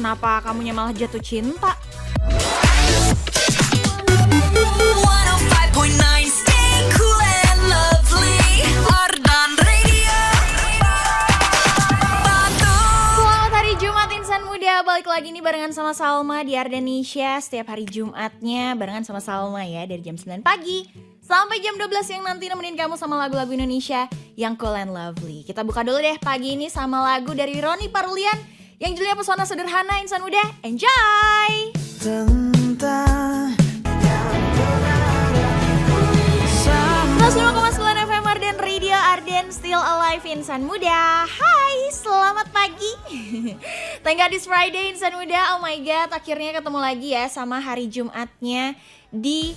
kenapa kamunya malah jatuh cinta? 105.9 Stay cool and lovely Ardan Radio Selamat hari Jumat Insan Muda. Balik lagi nih barengan sama Salma di Ardenisha. Setiap hari Jumatnya barengan sama Salma ya, dari jam 9 pagi sampai jam 12 yang nanti nemenin kamu sama lagu-lagu Indonesia yang cool and lovely. Kita buka dulu deh pagi ini sama lagu dari Roni Parulian yang judulnya Pesona Sederhana. Insan Muda, enjoy! Tentang 105,9 FM Arden Radio, Arden Still Alive Insan Muda. Hai, selamat pagi. Thank God it's Friday Insan Muda. Oh my God, akhirnya ketemu lagi ya sama hari Jumatnya di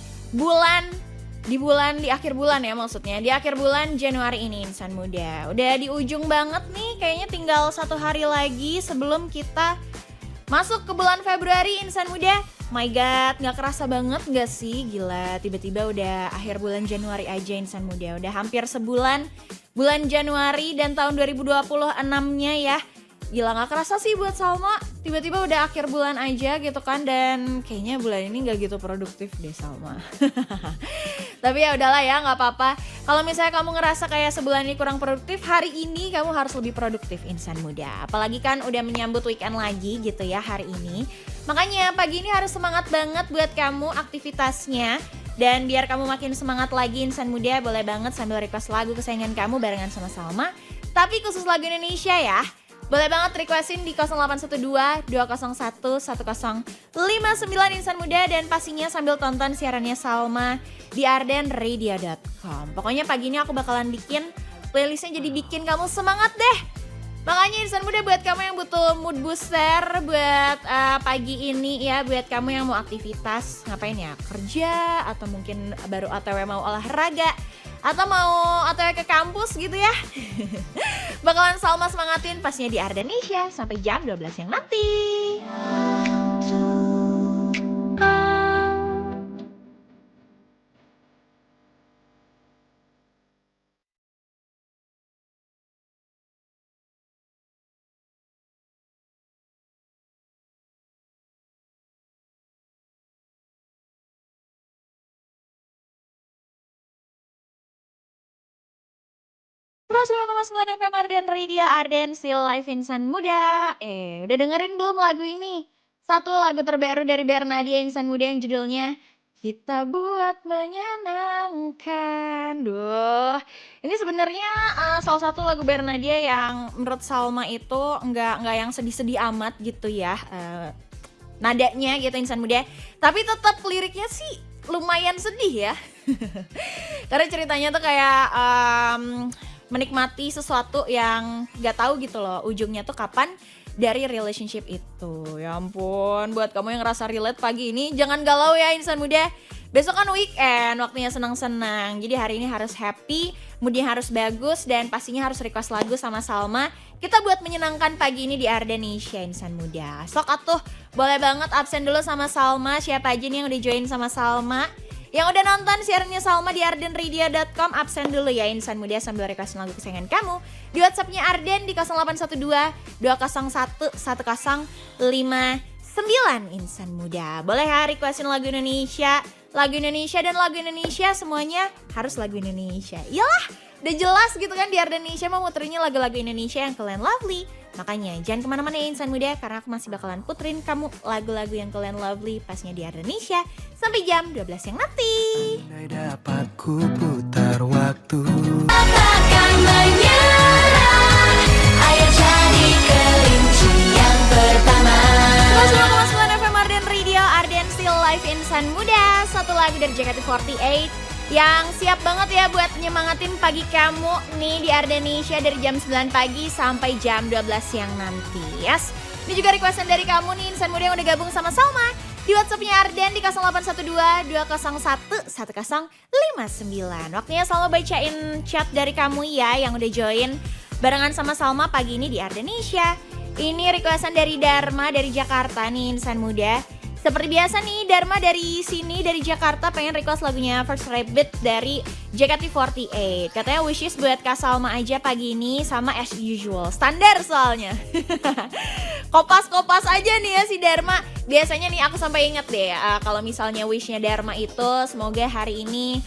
akhir bulan ya, maksudnya di akhir bulan Januari ini Insan Muda. Udah di ujung banget nih, kayaknya tinggal 1 hari lagi sebelum kita masuk ke bulan Februari Insan Muda. My God, gak kerasa banget gak sih? Gila, tiba-tiba udah akhir bulan Januari aja Insan Muda. Udah hampir sebulan bulan Januari dan tahun 2026-nya ya. Gila, gak kerasa sih buat Salma. Tiba-tiba udah akhir bulan aja gitu kan. Dan kayaknya bulan ini gak gitu produktif deh Salma. Tapi ya udahlah ya, gak apa-apa. Kalau misalnya kamu ngerasa kayak sebulan ini kurang produktif, hari ini kamu harus lebih produktif Insan Muda. Apalagi kan udah menyambut weekend lagi gitu ya hari ini. Makanya pagi ini harus semangat banget buat kamu aktivitasnya. Dan biar kamu makin semangat lagi Insan Muda, boleh banget sambil request lagu kesayangan kamu barengan sama Salma. Tapi khusus lagu Indonesia ya. Boleh banget requestin di 0812-201-1059 Insan Muda. Dan pastinya sambil tonton siarannya Salma di ardenradio.com. Pokoknya pagi ini aku bakalan bikin playlistnya jadi bikin kamu semangat deh. Makanya Insan Muda, buat kamu yang butuh mood booster buat pagi ini ya, buat kamu yang mau aktivitas ngapain ya, kerja atau mungkin baru OTW mau olahraga atau mau OTW ke kampus gitu ya. Bakalan Salma semangatin pastinya di Ardenisha sampai jam 12 yang nanti. Terus 105,9 FM Arden Radio, Arden Still Live Insan Muda. Udah dengerin belum lagu ini? Satu lagu terbaru dari Bernadia Insan Muda yang judulnya Kita Buat Menyenangkan. Duh, ini sebenarnya salah satu lagu Bernadia yang menurut Salma itu nggak yang sedih-sedih amat gitu ya. Nadanya gitu Insan Muda. Tapi tetap liriknya sih lumayan sedih ya. Karena ceritanya tuh kayak menikmati sesuatu yang gak tahu gitu loh ujungnya tuh kapan dari relationship itu. Ya ampun, buat kamu yang ngerasa relate pagi ini jangan galau ya Insan Muda. Besok kan weekend, waktunya senang-senang. Jadi hari ini harus happy, moodnya harus bagus, dan pastinya harus request lagu sama Salma. Kita buat menyenangkan pagi ini di Ardenisha Insan Muda. Sok atuh, boleh banget absen dulu sama Salma. Siapa aja nih yang udah join sama Salma? Yang udah nonton siarannya Salma di ardenradio.com, absen dulu ya Insan Muda sambil requestin lagu kesayangan kamu di WhatsApp-nya Arden di 0812-201-1059 Insan Muda. Boleh ya requestin lagu Indonesia dan lagu Indonesia semuanya harus lagu Indonesia. Iyalah, udah jelas gitu kan di Ardenisha mau muterinnya lagu-lagu Indonesia yang kalian lovely. Makanya jangan kemana-mana ya Insan Muda, karena aku masih bakalan puterin kamu lagu-lagu yang kalian lovely pastinya di Ardenisha sampai jam 12 yang nanti. Andai dapat ku putar waktu, Takkan menyerah Ayo jadi kelinci yang pertama 105,9 FM Arden Radio, Arden Still Live Insan Muda. Satu lagu dari JKT48 yang siap banget ya buat nyemangatin pagi kamu nih di Ardenisha dari jam 9 pagi sampai jam 12 siang nanti. Yes. Ini juga requestan dari kamu nih Insan Muda yang udah gabung sama Salma di WhatsApp-nya Arden di 0812-201-1059. Waktunya Salma bacain chat dari kamu ya yang udah join barengan sama Salma pagi ini di Ardenisha. Ini requestan dari Dharma dari Jakarta nih Insan Muda. Seperti biasa nih, Dharma dari sini, dari Jakarta pengen request lagunya First Rabbit dari JKT48. Katanya wishes buat Kak Salma aja pagi ini sama as usual. Standar soalnya. Kopas-kopas aja nih ya si Dharma. Biasanya nih aku sampai inget deh, kalau misalnya wishnya Dharma itu semoga hari ini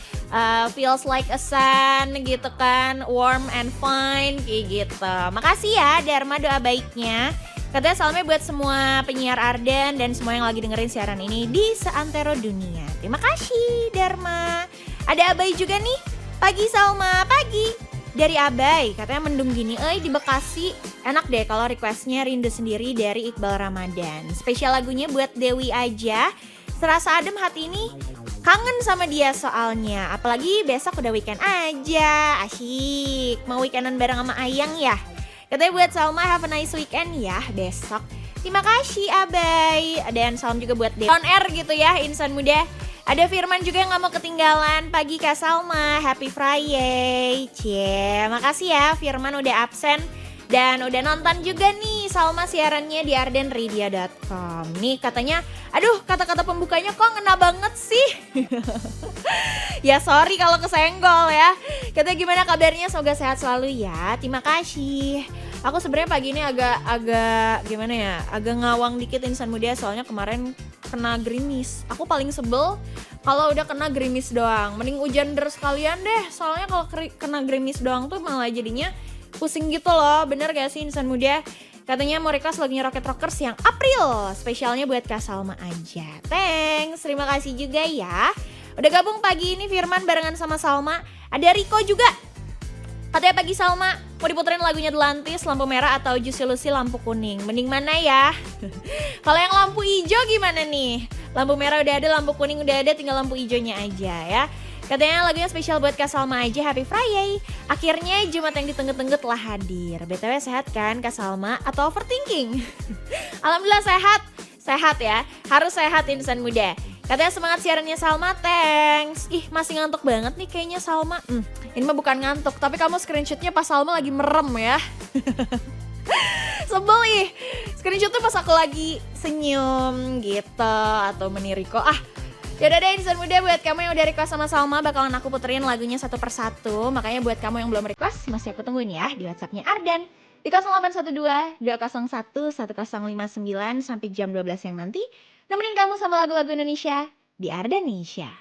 feels like a sun gitu kan, warm and fine kayak gitu. Makasih ya Dharma doa baiknya. Katanya salamnya buat semua penyiar Ardan dan semua yang lagi dengerin siaran ini di seantero dunia. Terima kasih Dharma. Ada Abai juga nih. Pagi Salma, pagi. Dari Abai, katanya mendung gini di Bekasi. Enak deh kalau requestnya Rindu Sendiri dari Iqbal Ramadan. Spesial lagunya buat Dewi aja. Serasa adem hati ini. Kangen sama dia soalnya. Apalagi besok udah weekend aja. Asyik. Mau weekendan bareng sama Ayang ya? Katanya buat Salma have a nice weekend ya besok. Terima kasih Abai. Dan salam juga buat On Air gitu ya insan muda. Ada Firman juga yang gak mau ketinggalan. Pagi Kak Salma, happy Friday. Cie, makasih ya Firman udah absen. Dan udah nonton juga nih Salma siarannya di ardenradio.com. Nih katanya, aduh kata-kata pembukanya kok ngena banget sih. Ya sorry kalau kesenggol ya. Katanya gimana kabarnya, semoga sehat selalu ya. Terima kasih. Aku sebenarnya pagi ini agak gimana ya, agak ngawang dikit insan muda soalnya kemarin kena gerimis. Aku paling sebel kalau udah kena gerimis doang. Mending hujan deras sekalian deh. Soalnya kalau kena gerimis doang tuh malah jadinya pusing gitu loh. Bener gak sih insan muda? Katanya mau request lagunya Rocket Rockers yang April. Spesialnya buat Kak Salma aja. Thanks, terima kasih juga ya. Udah gabung pagi ini Firman barengan sama Salma. Ada Riko juga. Katanya pagi Salma, mau diputerin lagunya Delantis, lampu merah atau Juicy Lucy lampu kuning. Mending mana ya? Kalau yang lampu hijau gimana nih? Lampu merah udah ada, lampu kuning udah ada, tinggal lampu hijaunya aja ya. Katanya lagunya spesial buat Kak Salma aja, happy Friday. Akhirnya Jumat yang ditunggu-tunggu telah hadir. BTW sehat kan Kak Salma atau overthinking? Alhamdulillah sehat. Sehat ya, harus sehat insan muda. Katanya semangat siarannya Salma, thanks. Ih masih ngantuk banget nih kayaknya Salma. Ini mah bukan ngantuk, tapi kamu screenshotnya pas Salma lagi merem ya. Sebel ih, screenshotnya pas aku lagi senyum gitu atau meniriko. Yaudah deh insan muda, buat kamu yang udah request sama Salma bakalan aku puterin lagunya satu persatu. Makanya buat kamu yang belum request masih aku tungguin ya di WhatsAppnya Ardan di 0812 201 1059 sampai jam 12 yang nanti. Nemenin kamu sama lagu-lagu Indonesia di Ardanisha.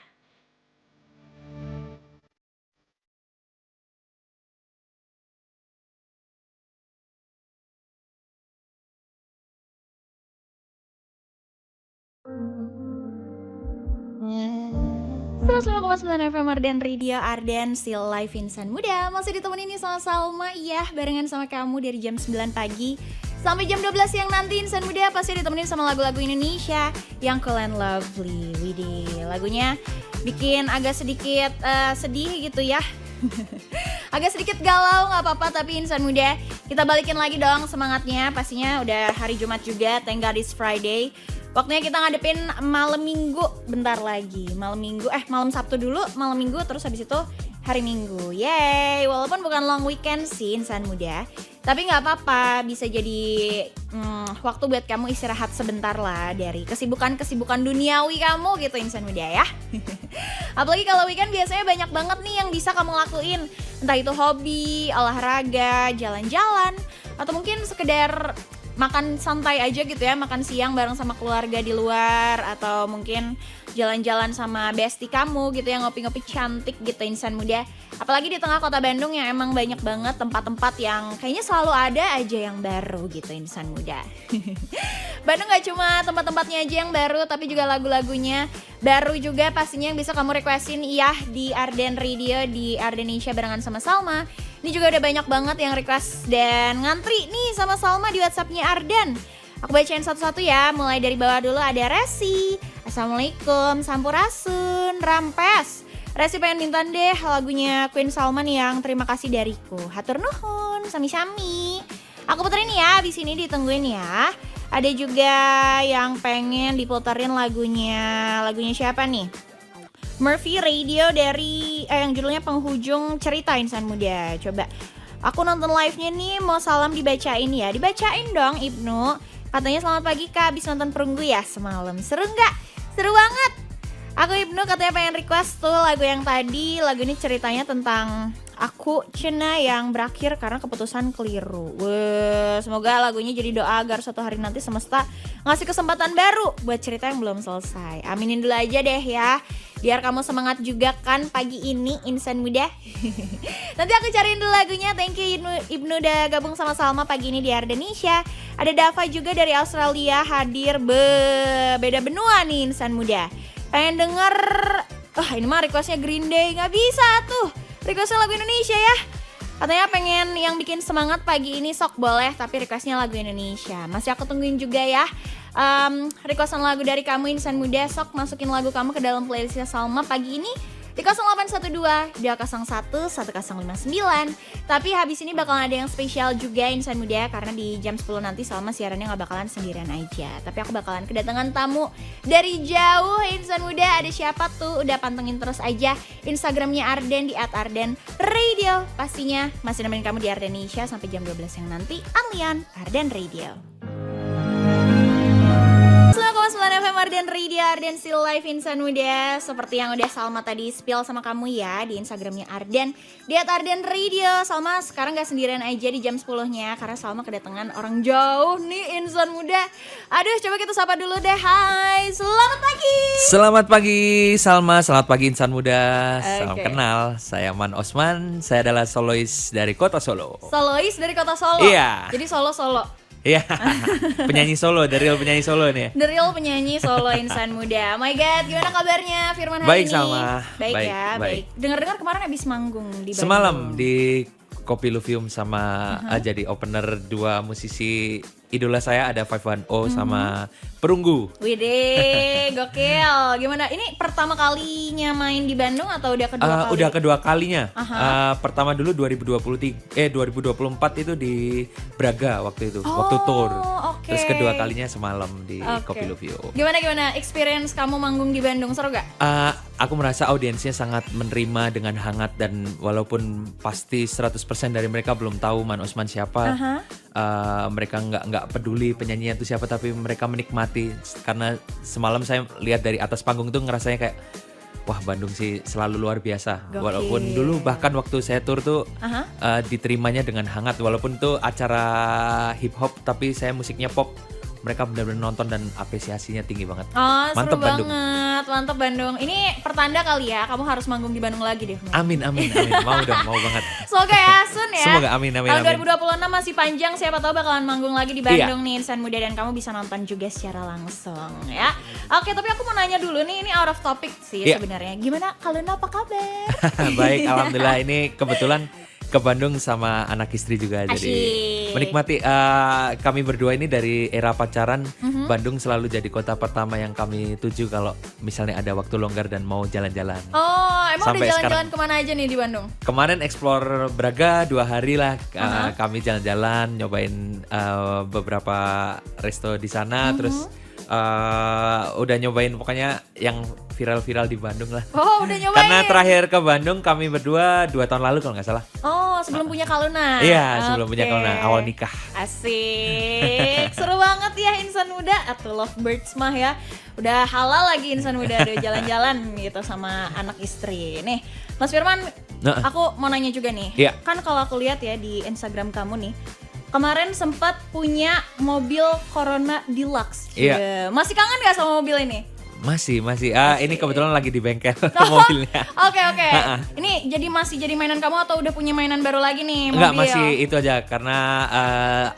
Terus 5,9 FM Ardan Radio, Ardan still live insan muda. Masih ditemenin nih sama Salma, iya barengan sama kamu dari jam 9 pagi sampai jam 12 siang nanti insan muda. Pasti ditemenin sama lagu-lagu Indonesia yang cool and lovely. Widih, lagunya bikin agak sedikit sedih gitu ya. Agak sedikit galau gak apa-apa, tapi insan muda kita balikin lagi dong semangatnya. Pastinya udah hari Jumat juga, thank God it's Friday. Waktunya kita ngadepin malam minggu bentar lagi. Malam Sabtu dulu, malam minggu, terus habis itu hari Minggu. Yeay, walaupun bukan long weekend sih insan muda, tapi gak apa-apa, bisa jadi waktu buat kamu istirahat sebentar lah dari kesibukan-kesibukan duniawi kamu gitu insan muda ya. Apalagi kalau weekend biasanya banyak banget nih yang bisa kamu lakuin. Entah itu hobi, olahraga, jalan-jalan, atau mungkin sekedar makan santai aja gitu ya, makan siang bareng sama keluarga di luar, atau mungkin jalan-jalan sama bestie kamu gitu ya, ngopi-ngopi cantik gitu insan muda. Apalagi di tengah kota Bandung yang emang banyak banget tempat-tempat yang kayaknya selalu ada aja yang baru gitu insan muda. Bandung gak cuma tempat-tempatnya aja yang baru, tapi juga lagu-lagunya baru juga pastinya yang bisa kamu requestin ya di Arden Radio, di Ardenisha barengan sama Salma. Ini juga udah banyak banget yang request dan ngantri nih sama Salma di WhatsAppnya Ardan. Aku bacain satu-satu ya, mulai dari bawah dulu ada Resi. Assalamualaikum, Sampurasun, Rampes. Resi pengen minta deh lagunya Queen Salman yang Terima Kasih Dariku. Hatur nuhun, sami-sami. Aku puterin ya, di sini ditungguin ya. Ada juga yang pengen diputerin lagunya siapa nih? Murphy Radio dari yang judulnya Penghujung Cerita Insan Muda. Coba aku nonton live-nya nih, mau salam dibacain ya. Dibacain dong Ibnu. Katanya selamat pagi Kak, habis nonton Perunggu ya semalam. Seru nggak? Seru banget. Aku Ibnu katanya pengen request tuh lagu yang tadi. Lagu ini ceritanya tentang aku Cina yang berakhir karena keputusan keliru. Wah, semoga lagunya jadi doa agar suatu hari nanti semesta ngasih kesempatan baru buat cerita yang belum selesai. Aminin dulu aja deh ya, biar kamu semangat juga kan pagi ini insan muda. Nanti aku cariin dulu lagunya. Thank you Ibnu udah gabung sama Salma pagi ini di Ardenisha. Ada Dava juga dari Australia hadir. Beda benua nih insan muda. Pengen denger, ini mah requestnya Green Day, nggak bisa tuh. Requestnya lagu Indonesia ya. Katanya pengen yang bikin semangat pagi ini, sok boleh, tapi requestnya lagu Indonesia. Masih aku tungguin juga ya. Requestan lagu dari kamu insan muda, sok masukin lagu kamu ke dalam playlistnya Salma pagi ini di 0812 201 1059. Tapi habis ini bakalan ada yang spesial juga insan muda, karena di jam 10 nanti Salma siarannya gak bakalan sendirian aja, tapi aku bakalan kedatangan tamu dari jauh insan muda. Ada siapa tuh? Udah pantengin terus aja Instagramnya Arden di @ardenradio. Pastinya masih nemenin kamu di Ardenisha sampai jam 12 yang nanti. Amlian Arden Radio 9,9 FM Arden Radio, Arden Still Live insan muda. Seperti yang udah Salma tadi spill sama kamu ya di Instagramnya Arden di @Arden Radio. Salma sekarang gak sendirian aja di jam 10-nya, karena Salma kedatangan orang jauh nih insan muda. Aduh, coba kita sapa dulu deh. Hai, selamat pagi. Selamat pagi Salma, selamat pagi insan muda. Salam Oke. kenal, saya Man Osman. Saya adalah solois dari kota Solo. Solois dari kota Solo. Iya. Jadi Solo. Iya, penyanyi Solo, dari real penyanyi Solo nih. The real penyanyi Solo insan muda. Oh my god, gimana kabarnya Firman hari Baik, ini? Salma. Baik Baik, ya, baik. baik. Dengar-dengar kemarin habis manggung di Bandung. Semalam di Kopi Luvium sama jadi opener dua musisi idola saya, ada 510 sama Perunggu. Widih, gokil. Gimana? Ini pertama kalinya main di Bandung atau udah kedua kali? Udah kedua kalinya. Aha. Pertama dulu 2024 itu di Braga waktu itu, waktu tour. Oke. Terus kedua kalinya semalam di Oke. Kopi Luvium. Gimana experience kamu manggung di Bandung, seru gak? Aku merasa audiensnya sangat menerima dengan hangat, dan walaupun pasti 100% dari mereka belum tahu Man Osman siapa, mereka nggak peduli penyanyinya itu siapa, tapi mereka menikmati karena semalam saya lihat dari atas panggung tuh ngerasanya kayak wah, Bandung sih selalu luar biasa. Gokil. Walaupun dulu bahkan waktu saya tour tuh diterimanya dengan hangat, walaupun tuh acara hip hop tapi saya musiknya pop. Mereka benar-benar nonton dan apresiasinya tinggi banget. Oh, Mantap seru Bandung. banget. Mantap Bandung. Ini pertanda kali ya, kamu harus manggung di Bandung lagi deh. Amin. Mau dong, mau banget. Semoga ya, Sun ya. Semoga, amin. Tahun 2026 masih panjang, siapa tahu bakalan manggung lagi di Bandung nih insan muda, dan kamu bisa nonton juga secara langsung ya. Oke, tapi aku mau nanya dulu nih, ini out of topic sih sebenarnya. Gimana kalian, apa kabar? Baik, alhamdulillah. Ini kebetulan ke Bandung sama anak istri juga. Asyik. Jadi menikmati kami berdua ini dari era pacaran. Bandung selalu jadi kota pertama yang kami tuju kalau misalnya ada waktu longgar dan mau jalan-jalan. Oh, emang Sampai udah jalan-jalan kemana aja nih di Bandung? Kemarin explore Braga 2 hari lah. Kami jalan-jalan, nyobain beberapa resto di sana. Terus udah nyobain pokoknya yang viral-viral di Bandung lah. Oh, udah nyobain. Karena terakhir ke Bandung kami berdua 2 tahun lalu kalau nggak salah. Oh, sebelum punya Kaluna. Iya, sebelum punya Oke. Kaluna, awal nikah. Asik. Seru banget ya insan muda atau lovebirds mah ya. Udah halal lagi insan muda, udah jalan-jalan gitu sama anak istri. Nih, Mas Firman, aku mau nanya juga nih. Iya. Kan kalau aku lihat ya di Instagram kamu nih, kemarin sempat punya mobil Corona Deluxe. Iya. Masih kangen gak sama mobil ini? Masih. Ini kebetulan lagi di bengkel mobilnya. Oke. Ini masih jadi mainan kamu atau udah punya mainan baru lagi nih, Enggak, mobil? masih itu aja karena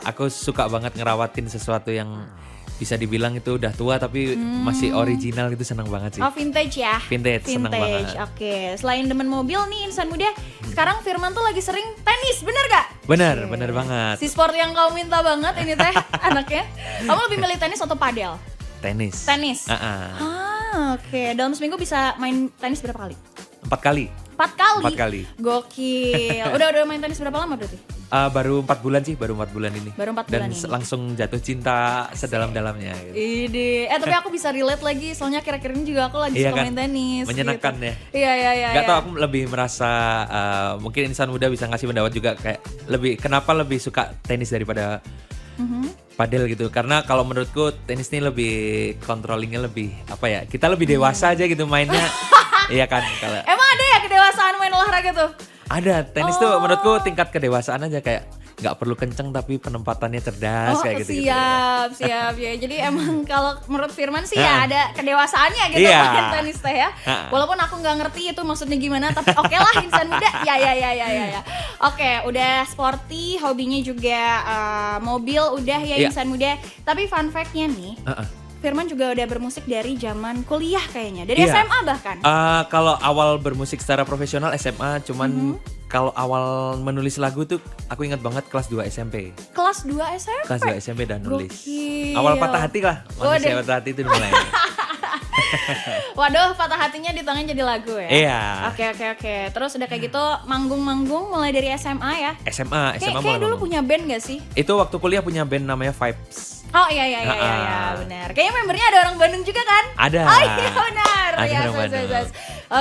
aku suka banget ngerawatin sesuatu yang bisa dibilang itu udah tua tapi masih original, gitu seneng banget sih. Oh, vintage ya? Vintage, seneng banget. Oke. Selain demen mobil nih insan muda, sekarang Firman tuh lagi sering tenis, bener gak? Bener Oke. banget. Si sport yang kau minta banget ini teh anaknya. Kamu lebih milih tenis atau padel? Tenis. Tenis. Oke. Dalam seminggu bisa main tenis berapa kali? 4 kali. 4 kali? 4 kali. Gokil. Udah main tenis berapa lama berarti? Baru 4 bulan sih, baru 4 bulan ini. Baru 4 Dan bulan ini. langsung jatuh cinta sedalam-dalamnya gitu. Ide. Tapi aku bisa relate lagi, soalnya akhir-akhir ini juga aku lagi Iya suka kan? main tenis. Menyenangkan gitu. ya. Iya. Gak tau, aku lebih merasa mungkin insan muda bisa ngasih pendapat juga kayak kenapa lebih suka tenis daripada padel gitu. Karena kalau menurutku tenis ini lebih controllingnya lebih apa ya? Kita lebih dewasa aja gitu mainnya. Iya kan kalau Emang ada ya kedewasaan main olahraga tuh? ada tenis tuh menurutku tingkat kedewasaan aja kayak nggak perlu kenceng tapi penempatannya cerdas kayak gitu. Siap ya. Jadi emang kalau menurut Firman sih ya ada kedewasaannya gitu Iya. main tenis teh ya. Walaupun aku nggak ngerti itu maksudnya gimana, tapi oke lah insan muda. Ya. Oke, udah sporty, hobinya juga mobil udah ya Iya. insan muda. Tapi fun fact-nya nih, Firman juga udah bermusik dari zaman kuliah kayaknya, dari Iya. SMA bahkan. Kalau awal bermusik secara profesional SMA, cuman kalau awal menulis lagu tuh aku ingat banget kelas 2 SMP. Kelas 2 SMP. Kelas 2 SMP dan nulis. Gokil. Awal patah hati lah. Manusia Waduh. patah hati itu mulai. Waduh, patah hatinya di tangan jadi lagu ya. Iya. Oke. Terus udah kayak gitu manggung-manggung mulai dari SMA ya. SMA Kayak mulai dulu ngomong. punya band gak sih? Itu waktu kuliah punya band namanya Vibes. Oh iya benar. Kayaknya membernya ada orang Bandung juga kan? Ada. Oh iya benar. Ada Ya, orang Bandung.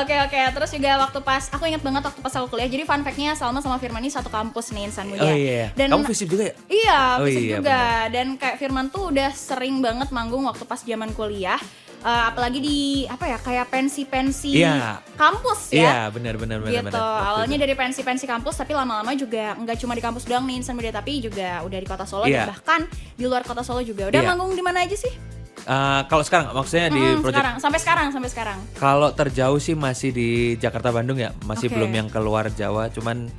Oke. Terus juga waktu pas aku ingat banget waktu pas aku kuliah. Jadi fun fact-nya Salma sama Firman ini satu kampus nih Insan Muda. Oh iya. Dan Kamu FISIP juga ya? Iya, Oh fisik iya, juga. Dan kayak Firman tuh udah sering banget manggung waktu pas zaman kuliah. Apalagi di apa ya, kayak pensi-pensi Iya. kampus Iya, ya. benar. Gitu. Waktu Awalnya itu. dari pensi-pensi kampus, tapi lama-lama juga nggak cuma di kampus doang nih Insan Muda, tapi juga udah di kota Solo Iya. dan bahkan di luar kota Solo juga. Udah Iya. manggung di mana aja sih? Kalau sekarang maksudnya di project Sampai sekarang. kalau terjauh sih masih di Jakarta Bandung ya, masih Oke. belum yang keluar Jawa, cuman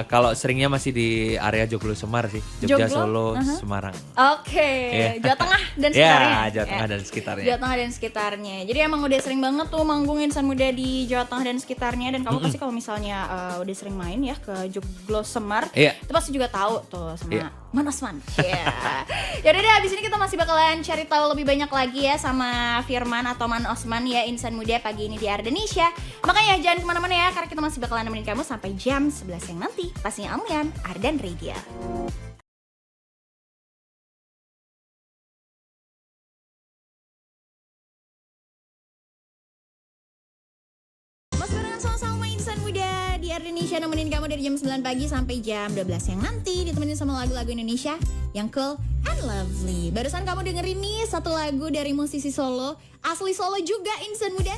kalau seringnya masih di area Joglo Semar sih, Jogja, Joglo? Solo, Semarang. Oke, Iya. Jawa Tengah dan sekitarnya. Ya, Jawa Tengah dan sekitarnya. Jawa Tengah dan sekitarnya. Jadi emang udah sering banget tuh manggung Insan Muda di Jawa Tengah dan sekitarnya. Dan kamu pasti kalau misalnya udah sering main ya ke Joglo Semar, Iya. itu pasti juga tahu tuh sama Iya. Man Osman. Iya. Yaudah deh, abis ini kita masih bakalan cari tahu lebih banyak lagi ya sama Firman atau Man Osman ya Insan Muda pagi ini di Ardenisha. Makanya jangan kemana-mana ya, karena kita masih bakalan nemenin kamu sampai jam 11 yang nanti. Pastinya Amlian, Ardan Radio. Mas barengan sama-sama Insan Muda di Indonesia, nemenin kamu dari jam 9 pagi sampai jam 12 yang nanti, ditemenin sama lagu-lagu Indonesia yang cool and lovely. Barusan kamu dengerin nih satu lagu dari musisi Solo, asli Solo juga Insan Muda.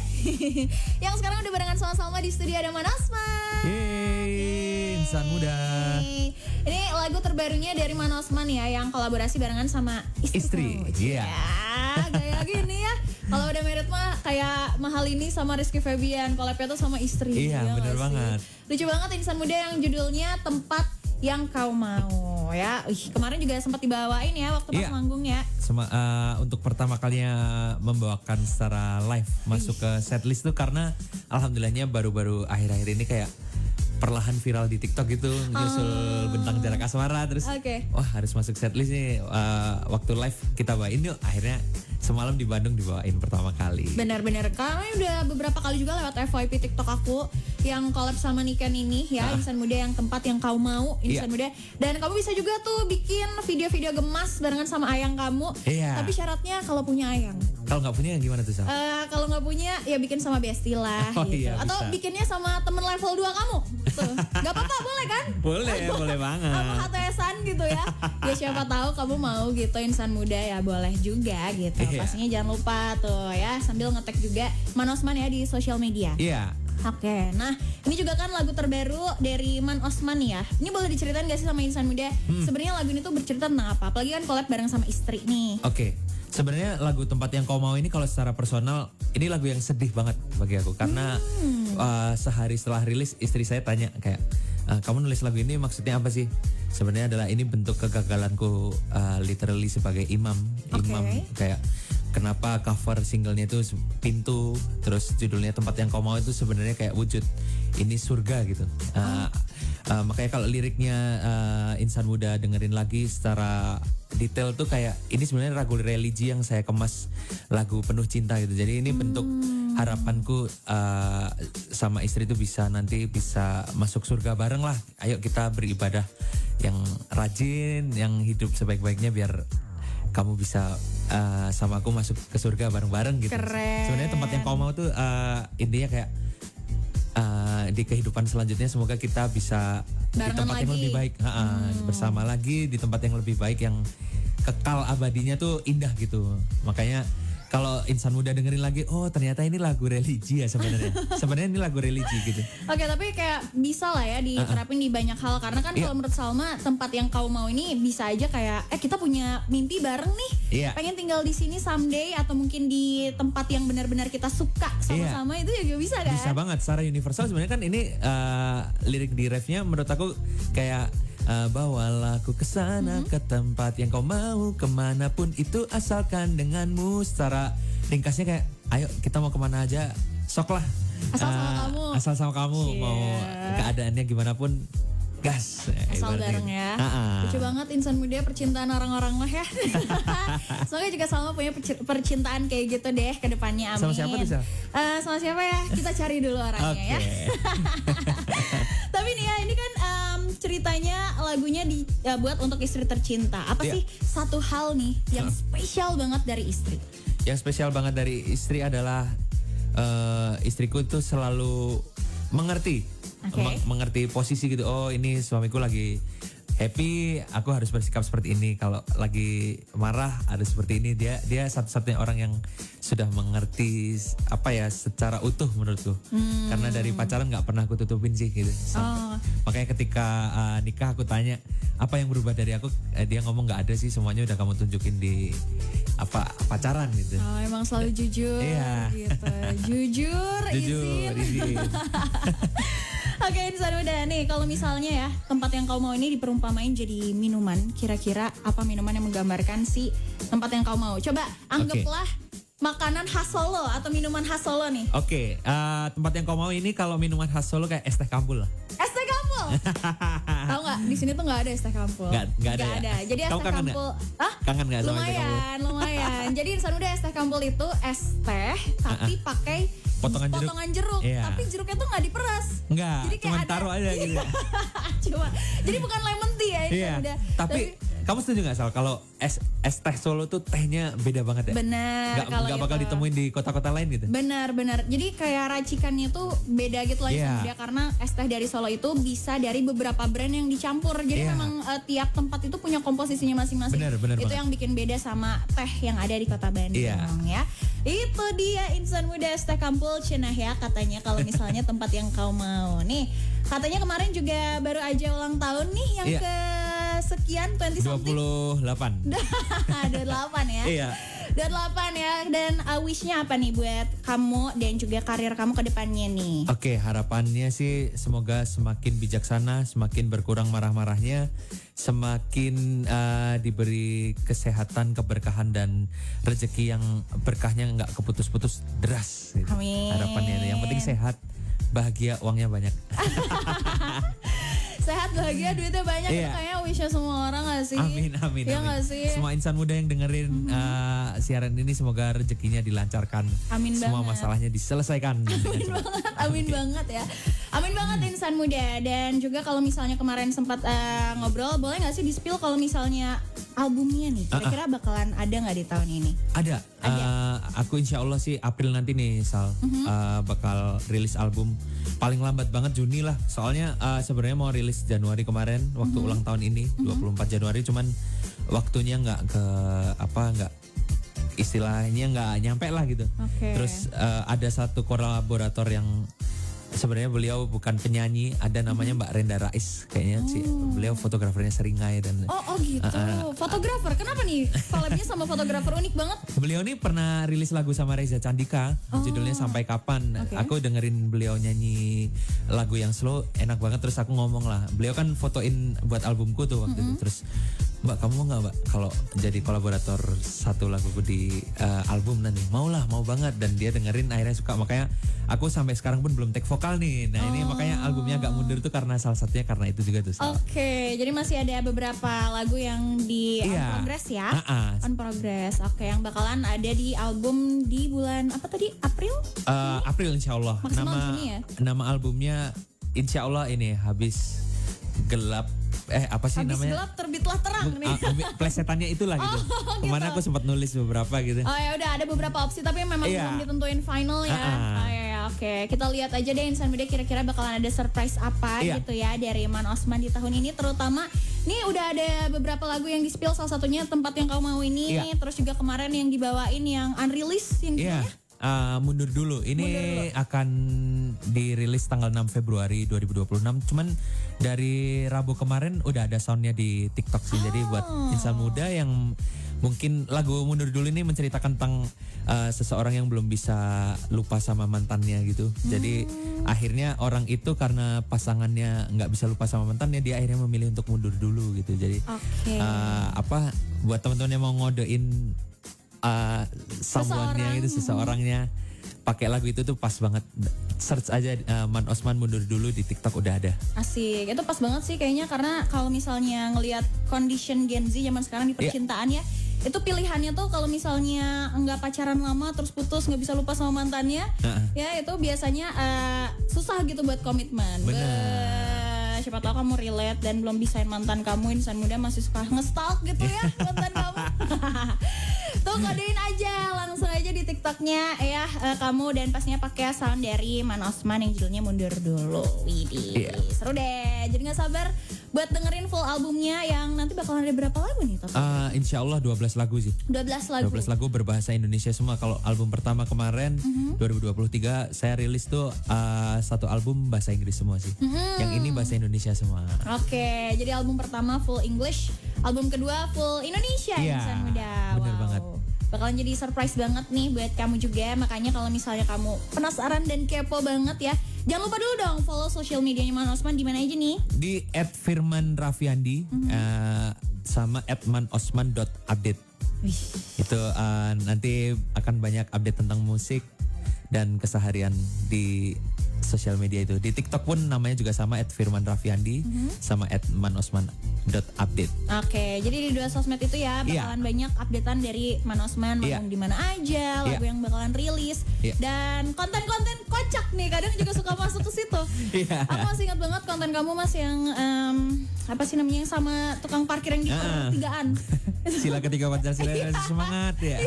Yang sekarang udah barengan sama-sama di studio ada Man Osman. Yeay, insan muda. Ini lagu terbarunya dari Man Osman ya, yang kolaborasi barengan sama Istri, kamu. iya. Ya, kayak gini ya. Kalau udah married mah kayak Mahal ini sama Rizky Febian, collabnya tuh sama istri. Iya, ya bener nggak sih? banget. Lucu banget Insan Muda yang judulnya Tempat Yang Kau Mau ya. Kemarin juga sempat dibawain ya waktu pas Iya. manggung ya. Untuk pertama kalinya membawakan secara live masuk ke setlist tuh karena alhamdulillahnya baru-baru akhir-akhir ini kayak perlahan viral di TikTok gitu, nyusul Bentang Jarak Asmara terus Oke. wah harus masuk setlist nih. Waktu live kita bawain yuk, akhirnya semalam di Bandung dibawain pertama kali. Benar-benar, karena udah beberapa kali juga lewat FYP TikTok aku yang collab sama Niken ini ya, Insan Muda yang Tempat Yang Kau Mau, Insan Iya. Muda. Dan kamu bisa juga tuh bikin video-video gemas barengan sama ayang kamu. Iya. Tapi syaratnya kalau punya ayang. Kalau nggak punya gimana tuh Sal? Kalau nggak punya ya bikin sama bestie lah Oh, gitu. iya, Atau bisa. bikinnya sama temen level 2 kamu. Tuh. Gak apa-apa, boleh kan? boleh banget. Sama HTS-an gitu ya. Ya siapa tahu kamu mau gitu Insan Muda ya boleh juga gitu. Iya. Pastinya jangan lupa tuh ya sambil nge-tag juga Man Osman ya di sosial media. Iya. Oke, nah ini juga kan lagu terbaru dari Man Osman ya. Ini boleh diceritain gak sih sama Insan Muda? Sebenarnya lagu ini tuh bercerita tentang apa? Apalagi kan collab bareng sama istri nih. Oke, sebenarnya lagu Tempat Yang Kau Mau ini kalau secara personal ini lagu yang sedih banget bagi aku karena sehari setelah rilis istri saya tanya kayak kamu nulis lagu ini maksudnya apa sih? Sebenarnya adalah ini bentuk kegagalanku literally sebagai imam kayak kenapa cover singlenya itu pintu terus judulnya Tempat Yang Kau Mau itu sebenarnya kayak wujud ini surga gitu. Makanya kalau liriknya Insan Muda dengerin lagi secara detail tuh kayak ini sebenarnya lagu religi yang saya kemas lagu penuh cinta gitu. Jadi ini bentuk harapanku sama istri tuh bisa nanti bisa masuk surga bareng lah. Ayo kita beribadah yang rajin, yang hidup sebaik-baiknya biar kamu bisa sama aku masuk ke surga bareng-bareng gitu. Keren. Sebenarnya Tempat Yang Kau Mau tuh intinya kayak di kehidupan selanjutnya semoga kita bisa di Barengan tempat yang lagi. lebih baik, bersama lagi di tempat yang lebih baik yang kekal abadinya tuh indah gitu. Makanya kalau insan muda dengerin lagi, oh ternyata ini lagu religi ya sebenarnya. Sebenarnya ini lagu religi gitu. Oke, tapi kayak bisa lah ya diterapin di banyak hal. Karena kan Iya. kalau menurut Salma, tempat yang kau mau ini bisa aja kayak, kita punya mimpi bareng nih. Iya. Pengen tinggal di sini someday atau mungkin di tempat yang benar-benar kita suka sama-sama, itu juga bisa kan? Bisa banget secara universal sebenarnya kan ini lirik di refnya menurut aku kayak bawalah aku ke sana ke tempat yang kau mau kemanapun itu asalkan denganmu. Secara ringkasnya kayak ayo kita mau kemana aja sok lah. Asal sama kamu. Asal sama kamu mau keadaannya gimana pun gas. Asal ibaratnya. bareng ya. Lucu banget insan muda percintaan orang-orang lah ya. Semoga juga Salma punya percintaan kayak gitu deh ke depannya, amin. Sama siapa tuh, Sal? Sama siapa ya? Kita cari dulu orangnya ya. Tapi nih ya, ini kan ceritanya lagunya dibuat untuk istri tercinta. Apa Iya. sih satu hal nih yang spesial banget dari istri? Yang spesial banget dari istri adalah istriku itu selalu mengerti. Oke. Mengerti posisi gitu. Oh, ini suamiku lagi happy, aku harus bersikap seperti ini. Kalau lagi marah ada seperti ini. Dia satu-satunya orang yang sudah mengerti apa ya secara utuh menurutku. Karena dari pacaran nggak pernah aku tutupin sih gitu. Makanya ketika nikah aku tanya apa yang berubah dari aku, dia ngomong nggak ada sih, semuanya udah kamu tunjukin di pacaran gitu. Oh, emang selalu jujur Iya. gitu. Jujur, izin. Oke, insan muda nih, kalau misalnya ya tempat yang kau mau ini diperumpamain jadi minuman, kira-kira apa minuman yang menggambarkan si tempat yang kau mau? Coba anggaplah makanan khas Solo atau minuman khas Solo nih. Oke, tempat yang kau mau ini kalau minuman khas Solo kayak es teh kampul lah. Es teh kampul. Tahu nggak? Di sini tuh nggak ada es teh kampul. Nggak ada ya? Jadi es Kamu teh kangen kampul. Hah? Kangen nggak sama es teh kampul? Lumayan. Jadi insan muda es teh kampul itu es teh tapi pakai Potongan jeruk. Iya. Tapi jeruknya tuh nggak diperas. Enggak, Jadi kayak cuma ada- taruh aja gitu. Cuma. Jadi bukan lemon tea ya insan Iya. muda. Tapi kamu setuju nggak Sal kalau es teh Solo tuh tehnya beda banget ya? benar kalau Nggak bakal itu. ditemuin di kota-kota lain gitu? Benar. Jadi kayak racikannya tuh beda gitu lah Iya. insan muda, karena es teh dari Solo itu bisa dari beberapa brand yang dicampur. Jadi Iya. memang tiap tempat itu punya komposisinya masing-masing. Benar Itu banget. yang bikin beda sama teh yang ada di Kota Bandung Iya. ya. Itu dia insan muda es teh kampul cenah ya katanya kalau misalnya tempat yang kau mau nih. Katanya kemarin juga baru aja ulang tahun nih yang Iya. ke sekian 20 something. 28. 28 ya. Iya. 28 ya. Dan wish-nya apa nih buat kamu dan juga karir kamu ke depannya nih? Oke, harapannya sih semoga semakin bijaksana, semakin berkurang marah-marahnya, semakin diberi kesehatan, keberkahan dan rezeki yang berkahnya nggak keputus-putus deras. Gitu. Amin. Harapannya yang penting sehat, bahagia, uangnya banyak. Sehat, bahagia, duitnya banyak. Iya. Itu kayaknya wish-nya semua orang gak sih? Amin. Iya gak sih? Semua insan muda yang dengerin siaran ini semoga rezekinya dilancarkan. Amin Semua banget. masalahnya diselesaikan. Amin banget ya. Amin banget insan muda. Dan juga kalau misalnya kemarin sempat ngobrol, boleh gak sih di-spill kalau misalnya albumnya nih kira-kira bakalan ada gak di tahun ini? Ada. Aku insya Allah sih April nanti nih Sal bakal rilis album. Paling lambat banget Juni lah. Soalnya sebenarnya mau rilis Januari kemarin waktu ulang tahun ini 24 Januari. Cuman waktunya nggak istilahnya nggak nyampe lah gitu. Oke. Terus ada satu kolaborator yang sebenarnya beliau bukan penyanyi, ada namanya Mbak Renda Rais kayaknya sih. Beliau fotografernya Seringai dan Oh gitu. Fotografer. Kenapa nih collabnya sama fotografer unik banget? beliau nih pernah rilis lagu sama Reza Candika, judulnya Sampai Kapan. Oke. Aku dengerin beliau nyanyi lagu yang slow, enak banget. Terus aku ngomong lah, beliau kan fotoin buat albumku tuh waktu itu. Terus Mbak, kamu mau nggak Mbak kalau jadi kolaborator satu laguku di album nanti? Mau lah, mau banget. Dan dia dengerin akhirnya suka. Makanya aku sampai sekarang pun belum take vokal nih. Nah ini makanya albumnya agak mundur tuh karena salah satunya karena itu juga tuh. Sal. Oke, jadi masih ada beberapa lagu yang di on Iya. progress ya. Ah. On progress. Oke, yang bakalan ada di album di bulan apa tadi? April? April insya Allah. Maksimal Juni ya? Nama albumnya insya Allah ini habis gelap. Apa sih Habis namanya? gelap terbitlah terang nih. Plesetannya itulah gitu. Kemana aku sempat nulis beberapa gitu. Oh ya udah ada beberapa opsi tapi memang Iya. belum ditentuin final ya. Oh ya oke. Kita lihat aja deh insan muda kira-kira bakalan ada surprise apa Iya. gitu ya dari Man Osman di tahun ini, terutama Nih udah ada beberapa lagu yang di-spill, salah satunya Tempat Yang Kau Mau ini, Iya. terus juga kemarin yang dibawain yang unreleased yang Iya. judulnya. Mundur dulu. Ini akan dirilis tanggal 6 Februari 2026. Cuman dari Rabu kemarin udah ada soundnya di TikTok sih. Jadi buat insan muda yang mungkin lagu Mundur Dulu ini menceritakan tentang seseorang yang belum bisa lupa sama mantannya gitu. Jadi akhirnya orang itu karena pasangannya nggak bisa lupa sama mantannya, dia akhirnya memilih untuk mundur dulu gitu. Jadi Oke. buat teman-teman yang mau ngodein someone-nya gitu, seseorangnya, pakai lagu itu tuh pas banget. Search aja Man Osman Mundur Dulu di TikTok udah ada. Asik, itu pas banget sih kayaknya, karena kalau misalnya ngelihat condition Gen Z zaman sekarang di percintaan ya, itu pilihannya tuh kalau misalnya nggak pacaran lama terus putus nggak bisa lupa sama mantannya, ya itu biasanya susah gitu buat komitmen. Siapa tahu kamu relate dan belum bisain mantan kamu, insan muda masih suka nge-stalk gitu ya mantan kamu. Tuh kodein aja, langsung aja di TikToknya ya kamu, dan pastinya pakai sound dari Man Osman yang judulnya Mundur Dulu. Widih, seru deh. Jadi nggak sabar buat dengerin full albumnya yang nanti bakalan ada berapa lagu nih total? Insya Allah 12 lagu sih. 12 lagu. 12 lagu berbahasa Indonesia semua. Kalau album pertama kemarin 2023 saya rilis tuh satu album bahasa Inggris semua sih. Yang ini bahasa Indonesia semua. Oke, jadi album pertama full English, album kedua full Indonesia. Iya, Insan muda. bener banget. Bakalan jadi surprise banget nih buat kamu juga. Makanya kalau misalnya kamu penasaran dan kepo banget ya, jangan lupa dulu dong follow social medianya Man Osman di mana aja nih? Di @firmanrafiandi sama @manosman.update. Itu nanti akan banyak update tentang musik dan keseharian di sosial media itu. Di TikTok pun namanya juga sama @firmanrafiandi sama @manosman.update. Oke, jadi di dua sosmed itu ya bakalan banyak updatean dari Man Osman, manggung di mana aja, lagu yang bakalan rilis, dan konten-konten kocak nih kadang juga suka masuk ke situ. Aku masih ingat banget konten kamu Mas yang apa sih namanya, yang sama tukang parkir yang di pertigaan. Sila ketiga Pancasila, semangat ya.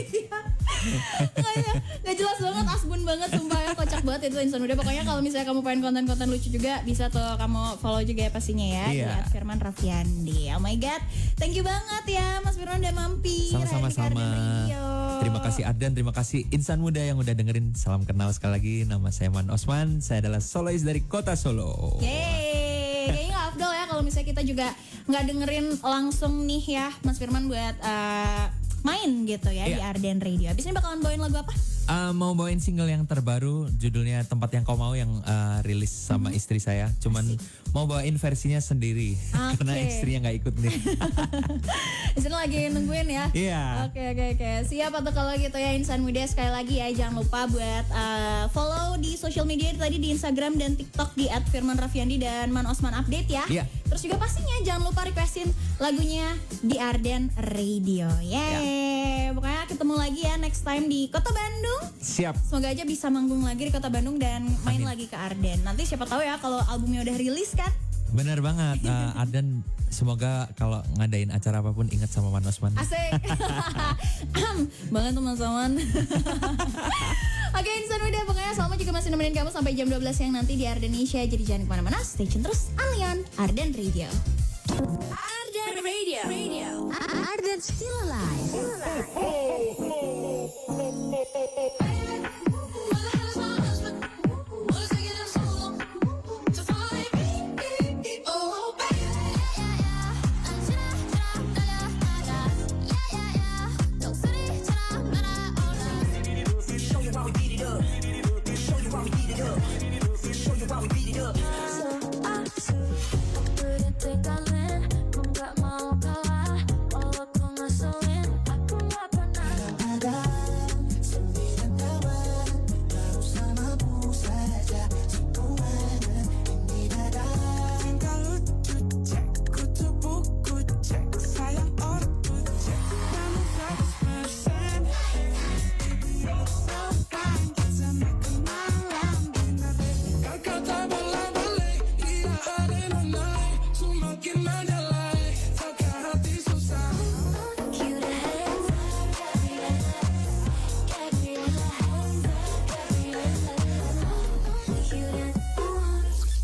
Gak jelas banget, asbun banget, sumpah ya, kocak banget itu insan muda. Pokoknya kalau misalnya kamu pengen konten-konten lucu juga bisa tuh kamu follow juga ya pastinya ya di @firmanrafiandi. Oh my god, thank you banget ya Mas Firman udah mampir. Sama-sama. Terima kasih Ardan, terima kasih insan muda yang udah dengerin. Salam kenal sekali lagi, nama saya Man Osman. Saya adalah solois dari Kota Solo. Yeay, kayaknya gak afdol ya kalau misalnya kita juga nggak dengerin langsung nih ya Mas Firman buat main gitu ya di Arden Radio. Abis ini bakalan bawain lagu apa? Mau bawain single yang terbaru, judulnya Tempat Yang Kau Mau, yang rilis sama istri saya. Cuman mau bawain versinya sendiri karena istrinya nggak ikut nih. Di sini lagi nungguin ya. Iya. Oke. Siap atau kalau gitu ya insan muda, sekali lagi ya jangan lupa buat follow di social media tadi di Instagram dan TikTok di @firmanrafiandi dan Man Osman Update ya. Iya. Terus juga pastinya jangan lupa requestin lagunya di Arden Radio. Yeay. Pokoknya ketemu lagi ya next time di Kota Bandung. Siap. Semoga aja bisa manggung lagi di Kota Bandung dan main lagi ke Arden. Nanti siapa tahu ya kalau albumnya udah rilis kan. Bener banget. Ardan semoga kalau ngadain acara apapun ingat sama Man Osman. Asik. Banget teman-teman. Oke insan muda, pokoknya Salma juga masih nemenin kamu sampai jam 12 siang nanti di Ardenesia. Jadi jangan kemana-mana, stay tune terus. Alian Arden Radio. Arden Radio. Arden still alive.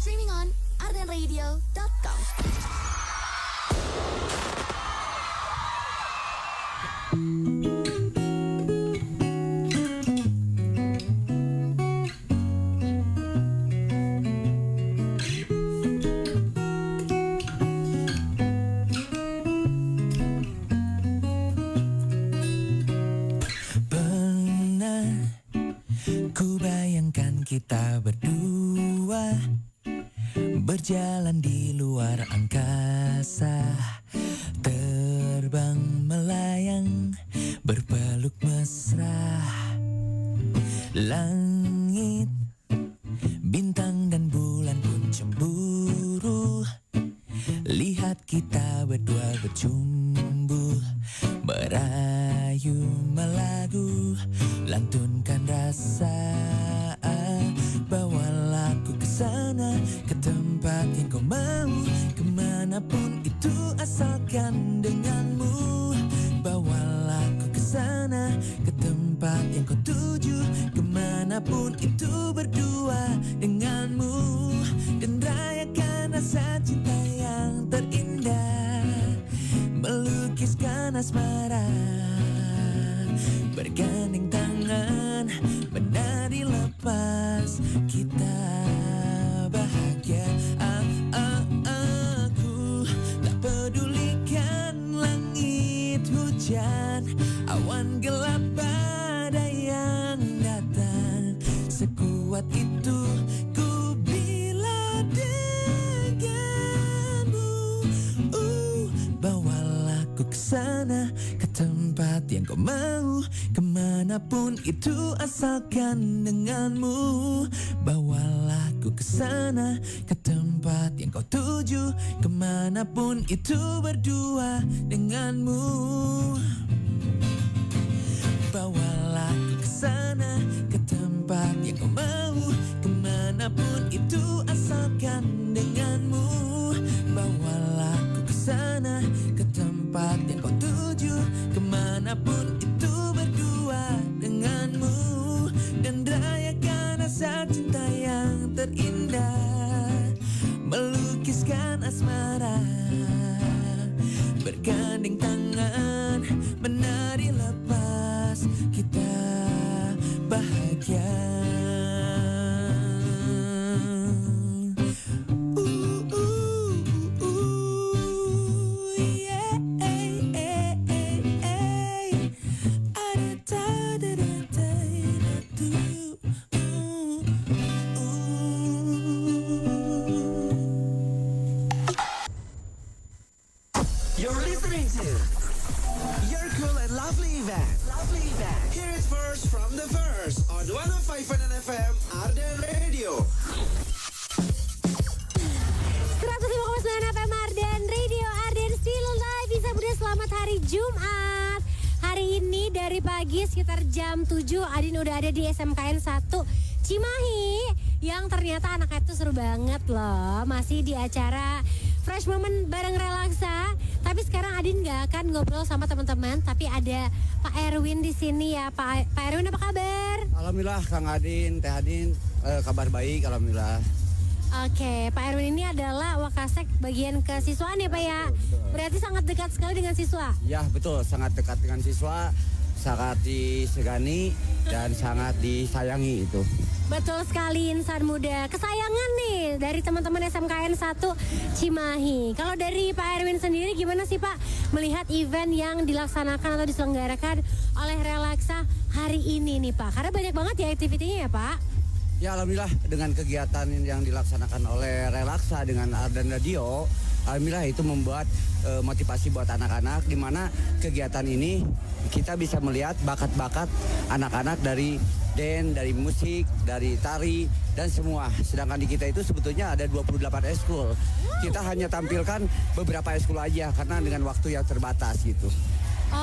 Streaming on ardenradio.com. Pernah ku bayangkan kita berdua berjalan di luar angkasa, terbang melayang berpeluk mesra. Langit, bintang dan bulan pun cemburu. Lihat kita berdua bercumbu, merayu melagu, lantunkan rasa. Bawalah aku ke sana, ke tempat yang kau mau, kemanapun itu asalkan denganmu. Bawalah aku ke sana, ke tempat yang kau tuju, kemanapun itu berdua denganmu. Dan rayakan rasa cinta yang terindah, melukiskan asmara, bergandeng tangan, menari lepas kita bahagia. Aku tak pedulikan langit hujan, awan gelap badai yang datang. Sekuat itu ku bila denganmu. Bawalah aku ke sana, ke tempat yang kau mau, kemanapun itu asalkan denganmu. Bawalah aku ke sana, ke tempat yang kau tuju, kemanapun itu berdua denganmu. Bawalah aku ke sana, ke tempat yang kau mau, kemanapun itu asalkan denganmu. Bawalah aku ke sana, ke tempat yang kau tuju, kemanapun itu berdua denganmu. Dan rayakan rasa cinta yang terindah, melukiskan asmara, bergandeng tangan, menari lepas kita bahagia. You're listening to Your Cool and Lovely Event. Hear it first from the first on 105.9 FM Arden Radio. 105,9 FM Arden Radio, Arden Still Alive. Bisa Bunda, selamat hari Jumat. Hari ini dari pagi sekitar jam 7 Adin udah ada di SMKN 1 Cimahi, yang ternyata anaknya tuh seru banget loh. Masih di acara Fresh Moment bareng Relaksa. Tapi sekarang Adin gak akan ngobrol sama teman-teman, tapi ada Pak Erwin di sini ya. Pak Erwin, apa kabar? Alhamdulillah Kang Adin, Teh Adin, kabar baik alhamdulillah. Oke, Pak Erwin ini adalah Wakasek bagian kesiswaan ya Pak ya? Berarti sangat dekat sekali dengan siswa? Ya betul, sangat dekat dengan siswa, sangat disegani dan sangat disayangi itu. Betul sekali, insan muda kesayangan nih dari teman-teman SMKN 1 Cimahi. Kalau dari Pak Erwin sendiri gimana sih Pak melihat event yang dilaksanakan atau diselenggarakan oleh Relaksa hari ini nih Pak? Karena banyak banget ya aktivitinya ya Pak. Ya alhamdulillah dengan kegiatan yang dilaksanakan oleh Relaksa dengan Arden Radio, alhamdulillah itu membuat motivasi buat anak-anak, di mana kegiatan ini kita bisa melihat bakat-bakat anak-anak dari dari musik, dari tari, dan semua. Sedangkan di kita itu sebetulnya ada 28 eskul. Kita hanya tampilkan beberapa eskul aja karena dengan waktu yang terbatas gitu.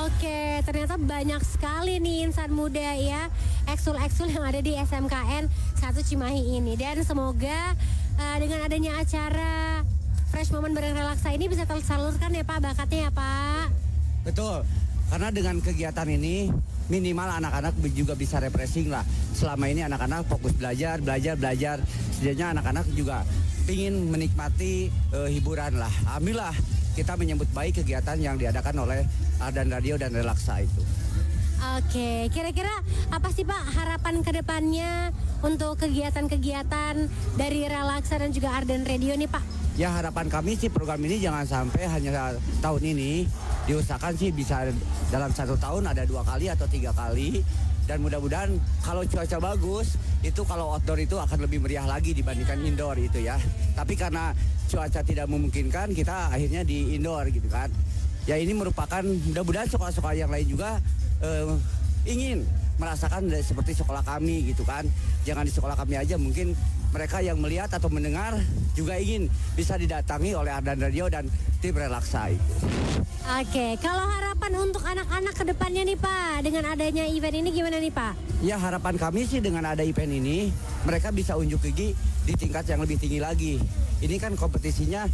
Oke, ternyata banyak sekali nih insan muda ya, eksul-eksul yang ada di SMKN 1 Cimahi ini. Dan semoga dengan adanya acara Fresh Moment bareng Relaksa ini bisa tersalurkan ya Pak bakatnya ya Pak. Betul, karena dengan kegiatan ini minimal anak-anak juga bisa refreshing lah. Selama ini anak-anak fokus belajar. Setidaknya anak-anak juga ingin menikmati hiburan lah. Alhamdulillah kita menyambut baik kegiatan yang diadakan oleh Ardan Radio dan Relaksa itu. Oke, kira-kira apa sih Pak harapan kedepannya untuk kegiatan-kegiatan dari Relaksa dan juga Ardan Radio nih Pak? Ya harapan kami sih program ini jangan sampai hanya tahun ini, diusahakan sih bisa dalam 1 tahun ada 2 kali atau 3 kali. Dan mudah-mudahan kalau cuaca bagus, itu kalau outdoor itu akan lebih meriah lagi dibandingkan indoor itu ya. Tapi karena cuaca tidak memungkinkan, kita akhirnya di indoor gitu kan. Ya ini merupakan mudah-mudahan sekolah-sekolah yang lain juga ingin merasakan seperti sekolah kami gitu kan. Jangan di sekolah kami aja, mungkin mereka yang melihat atau mendengar juga ingin bisa didatangi oleh Ardan Radio dan tim Relaksa itu. Oke, kalau harapan untuk anak-anak ke depannya nih Pak, dengan adanya event ini gimana nih Pak? Ya harapan kami sih dengan ada event ini, mereka bisa unjuk gigi di tingkat yang lebih tinggi lagi. Ini kan kompetisinya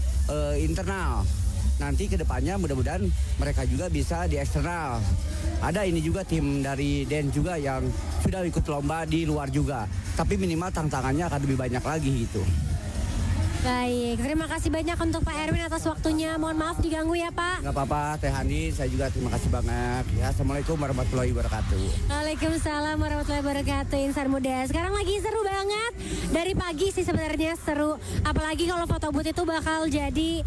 internal. Nanti ke depannya mudah-mudahan mereka juga bisa di eksternal. Ada ini juga tim dari Den juga yang sudah ikut lomba di luar juga. Tapi minimal tantangannya akan lebih banyak lagi gitu. Baik, terima kasih banyak untuk Pak Erwin atas waktunya. Mohon maaf diganggu ya Pak. Nggak apa-apa Teh Hani, saya juga terima kasih banget. Ya, Assalamualaikum warahmatullahi wabarakatuh. Waalaikumsalam warahmatullahi wabarakatuh. Insan muda, sekarang lagi seru banget. Dari pagi sih sebenarnya seru. Apalagi kalau foto booth itu bakal jadi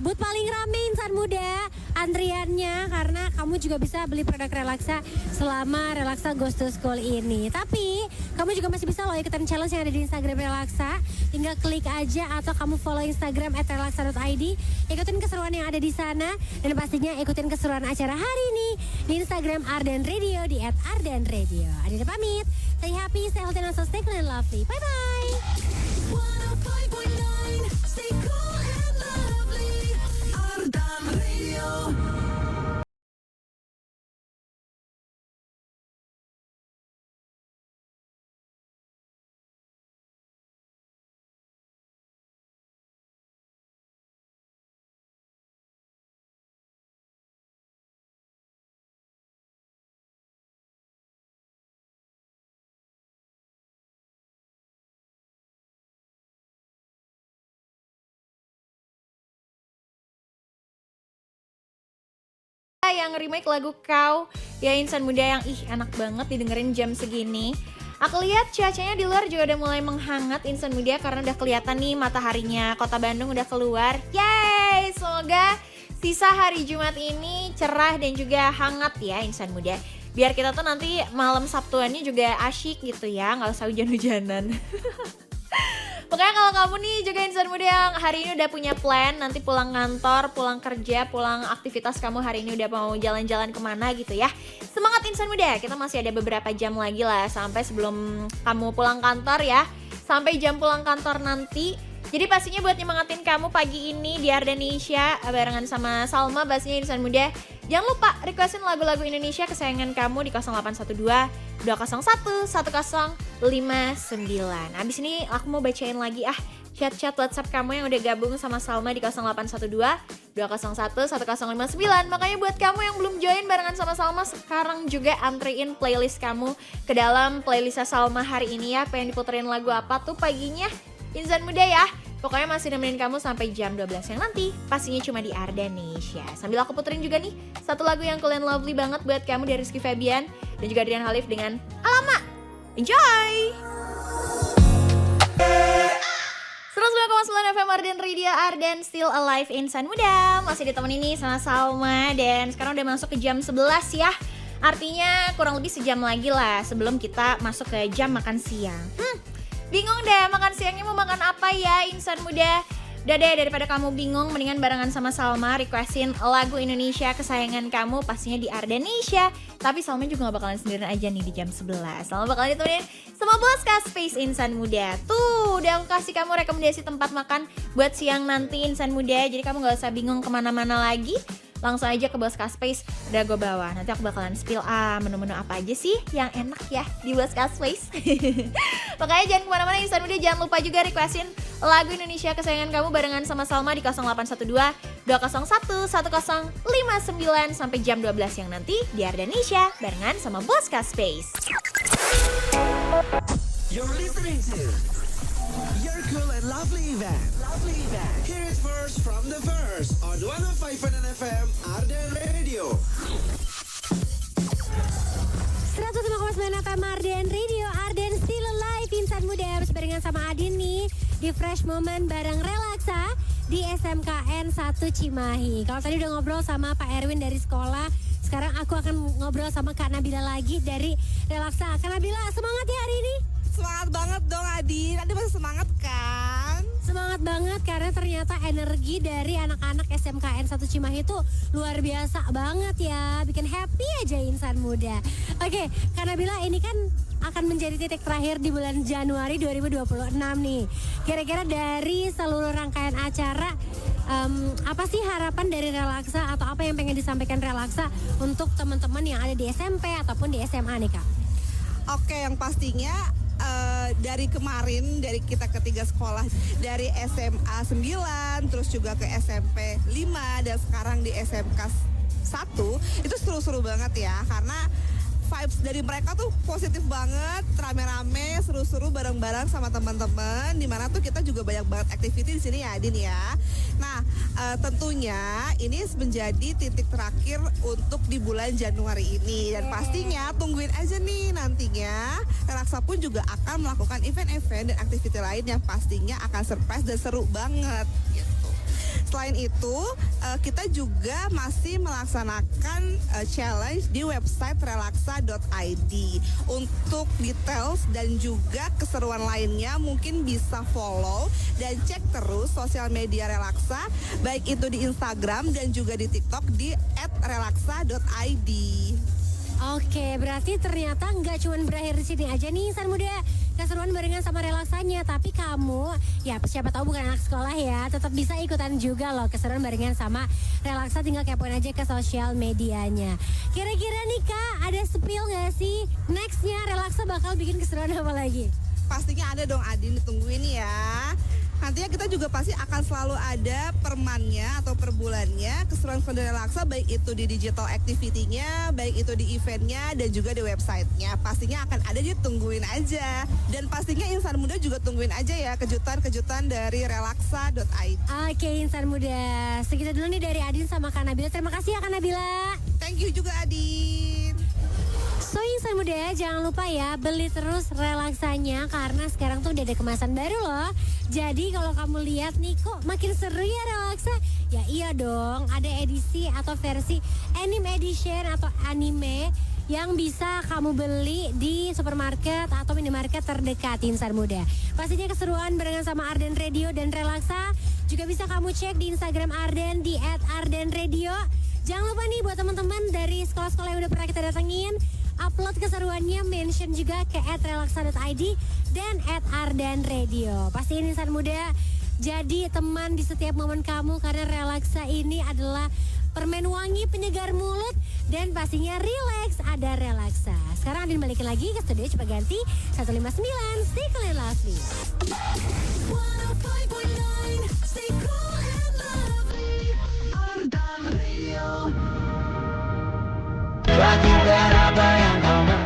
booth paling rame insan muda antriannya. Karena kamu juga bisa beli produk Relaksa selama Relaksa Goes to School ini. Tapi kamu juga masih bisa loh ikutan challenge yang ada di Instagram Relaksa. Tinggal klik aja atau kamu follow Instagram @relaksa.id. Ikutin keseruan yang ada di sana. Dan pastinya ikutin keseruan acara hari ini di Instagram Ardan Radio di @Ardan Radio. Adina pamit. Stay happy, stay healthy, and also stay clean and lovely. Bye-bye. 105.9, stay cool and lovely. Ardan Radio. Yang remake lagu Kau ya insan muda yang enak banget didengerin jam segini. Aku lihat cuacanya di luar juga udah mulai menghangat insan muda karena udah kelihatan nih mataharinya. Kota Bandung udah keluar. Yeay, semoga sisa hari Jumat ini cerah dan juga hangat ya insan muda. Biar kita tuh nanti malam Sabtuannya juga asyik gitu ya, nggak usah hujan-hujanan. Pokoknya kalau kamu nih juga insan muda yang hari ini udah punya plan, nanti pulang kantor, pulang kerja, pulang aktivitas kamu hari ini udah mau jalan-jalan kemana gitu ya. Semangat insan muda, kita masih ada beberapa jam lagi lah sampai sebelum kamu pulang kantor ya. Sampai jam pulang kantor nanti. Jadi pastinya buat nyemangatin kamu pagi ini di Ardanesia barengan sama Salma pastinya insan muda. Jangan lupa requestin lagu-lagu Indonesia kesayangan kamu di 0812 201 1059. Abis ini aku mau bacain lagi chat-chat WhatsApp kamu yang udah gabung sama Salma di 0812 201 1059. Makanya buat kamu yang belum join barengan sama Salma, sekarang juga antriin playlist kamu ke dalam playlist Salma hari ini ya. Pengen diputerin lagu apa tuh paginya insan muda ya. Pokoknya masih nemenin kamu sampai jam 12 yang nanti. Pastinya cuma di Ardanesia. Sambil aku puterin juga nih satu lagu yang cool and lovely banget buat kamu dari Rizky Febian dan juga Adrian Halif dengan Alamak. Enjoy! 102,9 FM Ardan Radio, Ardan Still Alive insan muda. Masih ditemenin nih sama Salma dan sekarang udah masuk ke jam 11 ya. Artinya kurang lebih sejam lagi lah sebelum kita masuk ke jam makan siang. Bingung deh makan siangnya mau makan apa ya insan muda. Udah deh, daripada kamu bingung mendingan barengan sama Salma requestin lagu Indonesia kesayangan kamu pastinya di Ardanesia. Tapi Salma juga gak bakalan sendirian aja nih di jam 11. Salma bakalan ditemenin sama Bosca Space insan muda. Tuh udah aku kasih kamu rekomendasi tempat makan buat siang nanti insan muda. Jadi kamu gak usah bingung kemana-mana lagi. Langsung aja ke Bosca Space, udah gue bawa. Nanti aku bakalan spill menu-menu apa aja sih yang enak ya di Bosca Space. Makanya jangan kemana-mana insan muda, jangan lupa juga requestin lagu Indonesia kesayangan kamu barengan sama Salma di 0812 201 1059 sampai jam 12 yang nanti di Ardanesia barengan sama Bosca Space. You're listening to Your Cool and Lovely Event. Hear it first from the first on 105.9 FM Arden Radio. 105,9 FM Arden Radio, Arden Still Alive, Insan Muda harus barengan sama Adin nih di Fresh Moment bareng Relaksa di SMKN 1 Cimahi. Kalau tadi udah ngobrol sama Pak Erwin dari sekolah, sekarang aku akan ngobrol sama Kak Nabila lagi dari Relaksa. Kak Nabila, semangat ya hari ini? Semangat banget dong Adin, Adin masih semangat kan? Semangat banget karena ternyata energi dari anak-anak SMKN 1 Cimahi itu luar biasa banget ya. Bikin happy aja insan muda. Oke, Kak Nabila, ini kan akan menjadi titik terakhir di bulan Januari 2026 nih. Kira-kira dari seluruh rangkaian acara, apa sih harapan dari Relaksa atau apa yang pengen disampaikan Relaksa untuk teman-teman yang ada di SMP ataupun di SMA nih Kak? Oke, yang pastinya dari kemarin, dari kita ketiga sekolah, dari SMA 9, terus juga ke SMP 5, dan sekarang di SMK 1, itu seru-seru banget ya, karena vibes dari mereka tuh positif banget, rame-rame, seru-seru bareng-bareng sama teman-teman. Dimana tuh kita juga banyak banget activity di sini ya, Adin ya. Nah, tentunya ini menjadi titik terakhir untuk di bulan Januari ini, dan pastinya tungguin aja nih nantinya. Relaksa pun juga akan melakukan event-event dan aktiviti lain yang pastinya akan surprise dan seru banget. Gitu. Selain itu, kita juga masih melaksanakan challenge di website relaksa.id. Untuk details dan juga keseruan lainnya mungkin bisa follow dan cek terus sosial media Relaksa, baik itu di Instagram dan juga di TikTok di @relaksa.id. Oke, berarti ternyata nggak cuma berakhir di sini aja nih insan muda. Keseruan barengan sama Relaksanya, tapi kamu ya siapa tahu bukan anak sekolah ya, tetap bisa ikutan juga loh keseruan barengan sama Relaksa, tinggal kepoin aja ke sosial medianya. Kira-kira nih Kak, ada spill nggak sih nextnya Relaksa bakal bikin keseruan apa lagi? Pastinya ada dong Adin, ditungguin ya. Nantinya kita juga pasti akan selalu ada per month-nya atau per bulannya keseruan Relaksa, baik itu di digital activity-nya, baik itu di event-nya dan juga di website-nya. Pastinya akan ada, ditungguin aja. Dan pastinya insan muda juga tungguin aja ya kejutan-kejutan dari relaksa.id. Oke insan muda, segitu dulu nih dari Adin sama Kak Nabila. Terima kasih ya Kak Nabila. Thank you juga Adin. So insan muda, jangan lupa ya beli terus Relaksanya karena sekarang tuh udah ada kemasan baru loh. Jadi kalau kamu lihat nih kok makin seru ya Relaksa, ya iya dong, ada edisi atau versi anime edition atau anime yang bisa kamu beli di supermarket atau minimarket terdekat insan muda. Pastinya keseruan barengan sama Arden Radio dan Relaksa juga bisa kamu cek di Instagram Arden di @ardenradio. Jangan lupa nih buat teman-teman dari sekolah-sekolah yang udah pernah kita datengin, upload keseruannya, mention juga ke @relaksa.id dan @ardenradio. Pastiin insan muda jadi teman di setiap momen kamu karena Relaksa ini adalah permen wangi penyegar mulut dan pastinya relax, ada Relaksa. Sekarang Adin balikin lagi ke studio Cipaganti 159, stay cool and lovely. 105.9 Stay cool and lovely Arden Radio. Lakukan apa yang kau mau.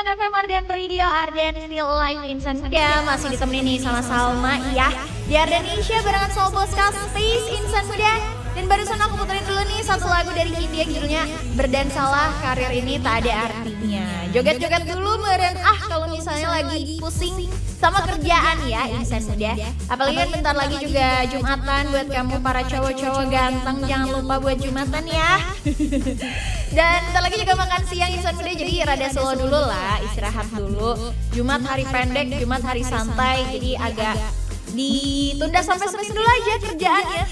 FM Arden Radio, Arden Still Alive, Insan Muda masih ditemenin nih sama Salma ya di Ardenisha barengan sama Boska Space Insan Muda. Dan barusan aku puterin dulu nih satu lagu dari Hindia judulnya Berdansalah Karir Ini Tak Ada Artinya. Joget-joget dulu meren kalau misalnya lagi pusing sama kerjaan ya insan muda. Apalagi kan bentar lagi juga Jumatan buat kamu para cowok-cowok ganteng, jangan lupa buat Jumatan ya. Dan bentar lagi juga makan siang insan muda, jadi rada slow dulu lah, istirahat dulu. Jumat hari pendek, Jumat hari santai, jadi agak ditunda sampai Senin dulu aja kerjaannya.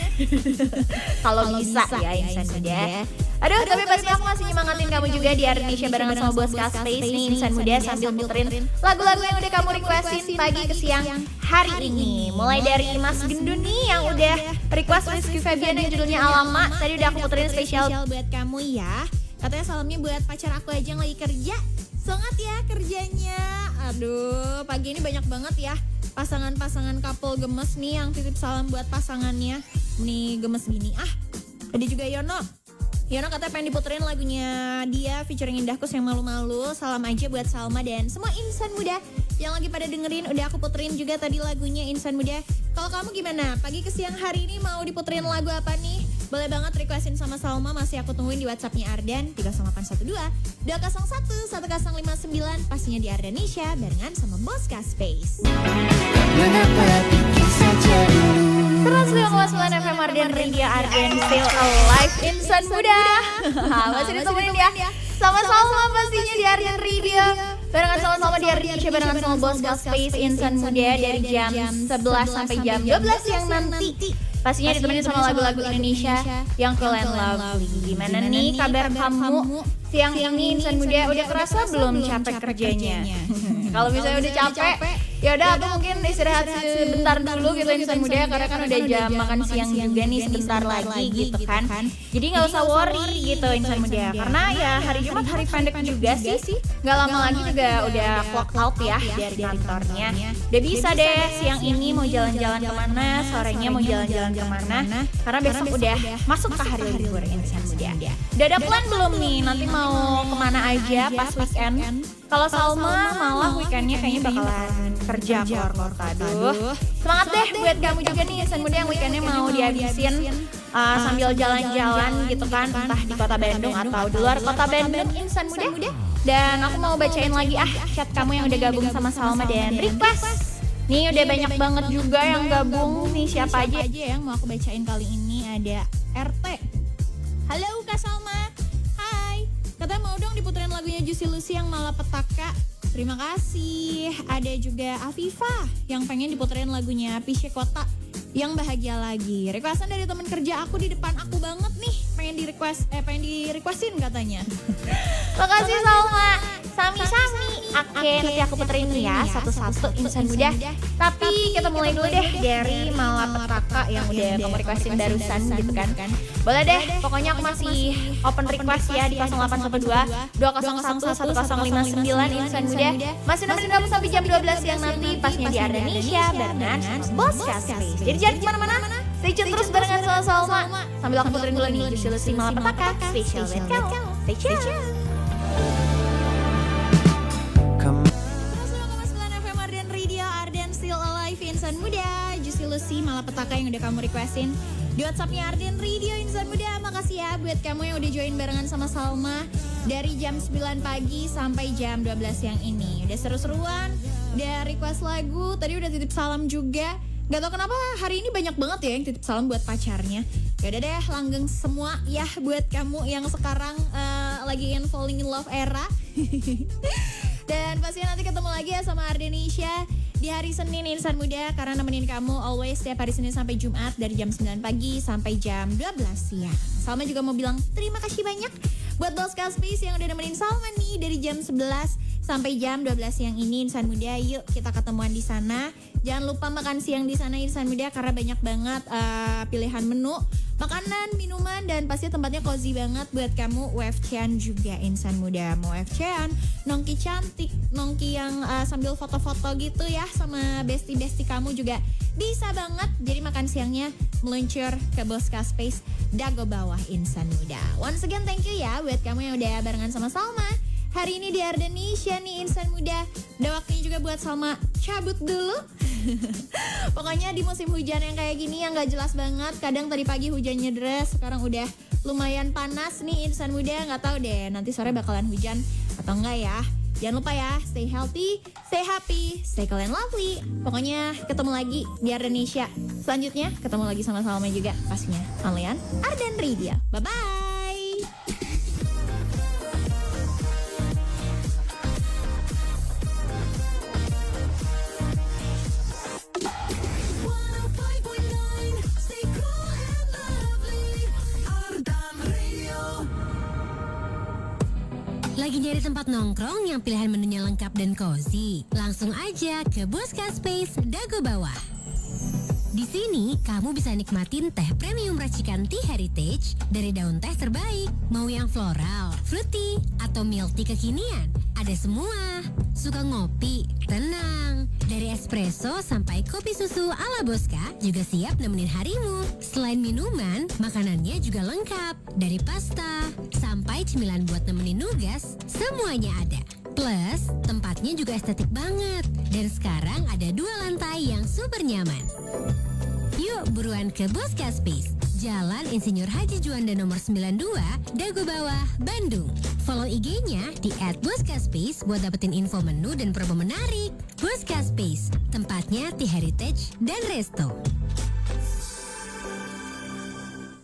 Kalau bisa ya insan muda. Aduh, tapi pasti aku masih nyemangatin kamu juga di Indonesia barengan sama Bos Space nih insan muda, sambil muterin lagu-lagu yang udah kamu requestin pagi ke siang hari ini. Mulai dari Mas Gendun nih yang udah request Rizky Febian yang judulnya Alama. Tadi udah aku muterin spesial buat kamu ya. Katanya salamnya buat pacar aku aja yang lagi kerja. Semangat ya kerjanya. Aduh, pagi ini banyak banget ya pasangan-pasangan couple gemes nih yang titip salam buat pasangannya. Nih gemes gini. Ada juga Yono. Yona katanya pengen diputerin lagunya dia featuring Indahkus yang malu-malu. Salam aja buat Salma dan semua insan muda yang lagi pada dengerin. Udah aku puterin juga tadi lagunya insan muda. Kalau kamu gimana? Pagi ke siang hari ini mau diputerin lagu apa nih? Boleh banget requestin sama Salma. Masih aku tungguin di WhatsAppnya Ardan 3812 201 1059. Pastinya di Ardanisha barengan sama Bosca Space. 105,9 FM Arden Radio, Arden Still Alive, insan muda. Masih ditemuin ya sama Salma pastinya di Arden Radio. Barengan sama-sama di Ardenisha, barengan sama Bosca Space, insan muda dari jam 11 sampai jam 12 siang nanti. Pastinya ditemenin sama lagu-lagu Indonesia yang cool and lovely. Gimana nih kabar kamu siang ini insan muda? Udah kerasa belum capek kerjanya? Kalau misalnya udah capek, ya udah aku mungkin istirahat sebentar dulu gitu insan muda, karena kan udah jam makan siang juga nih sebentar lagi gitu kan. Jadi nggak usah worry gitu insan muda, karena ya hari Jumat hari pendek juga sih. Nggak lama lagi juga udah clock out ya dari kantornya. Udah bisa deh siang ini mau jalan-jalan kemana, sorenya mau jalan-jalan kemana, karena besok udah masuk ke hari libur insan muda. Udah ada plan belum nih nanti mau kemana aja pas weekend? Kalau Salma malah weekendnya kayaknya bakalan kerja keluar kota. Aduh, semangat deh buat kamu juga nih insan muda yang weekendnya mau dihabisin sambil jalan-jalan gitu kan, entah di kota Bandung atau di luar kota Bandung insan muda. Dan aku mau bacain lagi chat kamu yang udah gabung sama Salma dan request. Nih udah banyak banget juga yang gabung. Nih siapa aja yang mau aku bacain kali ini? Ada RT. Halo Kak Salma. Hai. Katanya mau dong diputerin lagunya Juicy Lucy yang Malapetaka. Terima kasih. Ada juga Afifah yang pengen diputerin lagunya Pisce Kota yang Bahagia Lagi. Requestan dari teman kerja aku di depan aku banget nih. Pengen di-requestin katanya. Makasih Salma. Sami-sami. Oke, nanti aku puterin ya satu-satu insan muda. Tapi kita mulai dulu deh dari Malapetaka yang udah kamu requestin barusan gitu kan. Boleh deh, pokoknya aku masih open request ya di 0812 201 1059 insan muda. Masih nemenin kamu sampai jam 12 siang nanti pasnya di Ardanisha barengan Bosca Space. Jadi jangan kemana-mana, stay tune terus barengan sama Salma. Sambil aku puterin dulu nih Juicy Lucy Malapetaka spesial buat kamu. Stay tune. 105,9 FM Arden Radio, Arden Still Alive, insan muda. Juicy Lucy Malapetaka yang udah kamu requestin di WhatsAppnya Arden Radio, insan muda. Makasih ya buat kamu yang udah join barengan sama Salma dari jam 9 pagi sampai jam 12 siang ini. Udah seru-seruan, udah request lagu, tadi udah titip salam juga. Gak tau kenapa hari ini banyak banget ya yang titip salam buat pacarnya. Yaudah deh, langgeng semua ya buat kamu yang sekarang lagi in falling in love era. Dan pastinya nanti ketemu lagi ya sama Ardenisha di hari Senin insan muda, karena nemenin kamu always setiap hari Senin sampai Jumat dari jam 9 pagi sampai jam 12 siang. Salma juga mau bilang terima kasih banyak buat Bosca Space yang udah nemenin Salma nih dari jam 11 sampai jam 12 siang ini insan muda. Yuk kita ketemuan di sana. Jangan lupa makan siang di sana insan muda, karena banyak banget pilihan menu, makanan, minuman, dan pasti tempatnya cozy banget buat kamu UFC-an juga insan muda. Mau UFC-an, nongki cantik, nongki yang sambil foto-foto gitu ya sama bestie-bestie kamu juga bisa banget. Jadi makan siangnya meluncur ke Bosca Space Dago Bawah insan muda. Once again thank you ya buat kamu yang udah barengan sama Salma hari ini di Ardenisha nih insan muda. Udah waktunya juga buat Salma cabut dulu. Pokoknya di musim hujan yang kayak gini yang gak jelas banget. Kadang tadi pagi hujannya deras, sekarang udah lumayan panas nih insan muda. Gak tahu deh nanti sore bakalan hujan atau enggak ya. Jangan lupa ya, stay healthy, stay happy, stay cool and lovely. Pokoknya ketemu lagi di Ardenisha. Selanjutnya ketemu lagi sama Salma juga pastinya. Kalian Arden Radio. Bye-bye. Lagi nyari tempat nongkrong yang pilihan menunya lengkap dan cozy? Langsung aja ke Bosca Space Dago Bawah. Di sini kamu bisa nikmatin teh premium racikan Tea Heritage dari daun teh terbaik. Mau yang floral, fruity, atau milk tea kekinian? Ada semua. Suka ngopi? Tenang. Dari espresso sampai kopi susu ala Bosca juga siap nemenin harimu. Selain minuman, makanannya juga lengkap. Dari pasta sampai cemilan buat nemenin nugas, semuanya ada. Plus, tempatnya juga estetik banget. Dan sekarang ada 2 lantai yang super nyaman. Yuk buruan ke Bosca Space, Jalan Insinyur Haji Juanda nomor 92, Dago Bawah, Bandung. Follow IG-nya di @boscaspace buat dapetin info menu dan promo menarik. Bosca Space, tempatnya Tea Heritage dan Resto.